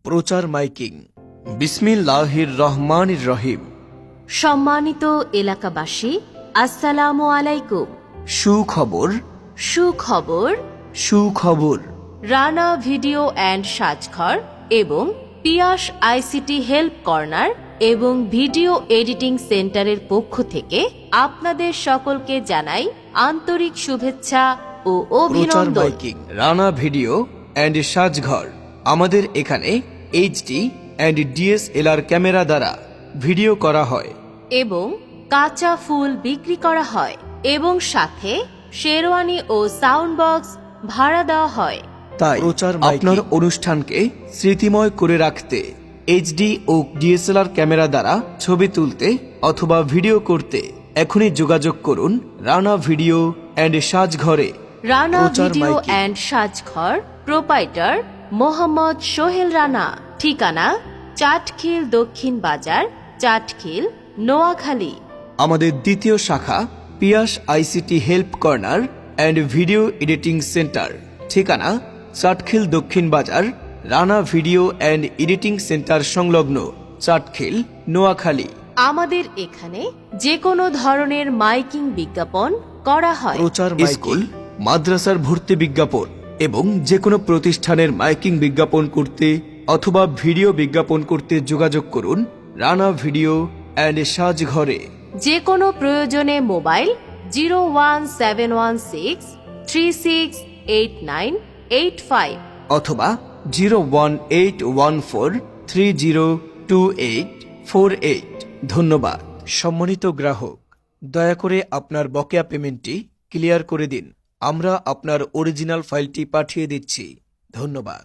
প্রচার মাইকিং। বিসমিল্লাহির রহমানির রহিম। সম্মানিত এলাকাবাসী, আসসালামু আলাইকুম। সুখবর, সুখবর, সুখবর। রানা ভিডিও অ্যান্ড সাজঘর এবং পিয়াস আইসিটি হেল্প কর্নার এবং ভিডিও এডিটিং সেন্টারের পক্ষ থেকে আপনাদের সকলকে জানাই আন্তরিক শুভেচ্ছা ও প্রচার অভিনন্দন। Miking, Rana video and Sajghor. আমাদের এখানে এইচডি অ্যান্ড ডিএসএলআর ক্যামেরা দ্বারা ভিডিও করা হয় এবং কাঁচা ফুল বিক্রি করা হয় এবং সাথে শেরওয়ানি ও সাউন্ড বক্স ভাড়া দেওয়া হয়। তাই আপনার অনুষ্ঠানকে স্মৃতিময় করে রাখতে এইচডি ও ডিএসএলআর ক্যামেরা দ্বারা ছবি তুলতে অথবা ভিডিও করতে এখনই যোগাযোগ করুন রানা ভিডিও অ্যান্ড সাজঘরে। রানা প্রচার video miking. And Sajghor, proprietor Mohammad Sohel Rana. ঠিকানা চাটখিল দক্ষিণ বাজার, চাটখিল, নোয়াখালী। আমাদের দ্বিতীয় শাখা Piyas ICT help corner and video editing centre. ঠিকানা চাটখিল দক্ষিণ বাজার, Rana video and editing centre সংলগ্ন, চাটখিল, নোয়াখালী। আমাদের এখানে যে কোনো ধরনের মাইকিং বিজ্ঞাপন করা হয়। প্রচার স্কুল, মাদ্রাসার ভর্তি বিজ্ঞাপন এবং যে কোনো প্রতিষ্ঠানের মাইকিং বিজ্ঞাপন করতে অথবা ভিডিও বিজ্ঞাপন করতে যোগাযোগ করুন রানা ভিডিও অ্যান্ড সাজঘরে। যে কোনো প্রয়োজনে মোবাইল 01716368985 অথবা 01814302848। ধন্যবাদ। সম্মানিত গ্রাহক, দয়া করে আপনার বকেয়া পেমেন্টটি ক্লিয়ার করে দিন। আমরা আপনার অরিজিনাল ফাইলটি পাঠিয়ে দিচ্ছি। ধন্যবাদ।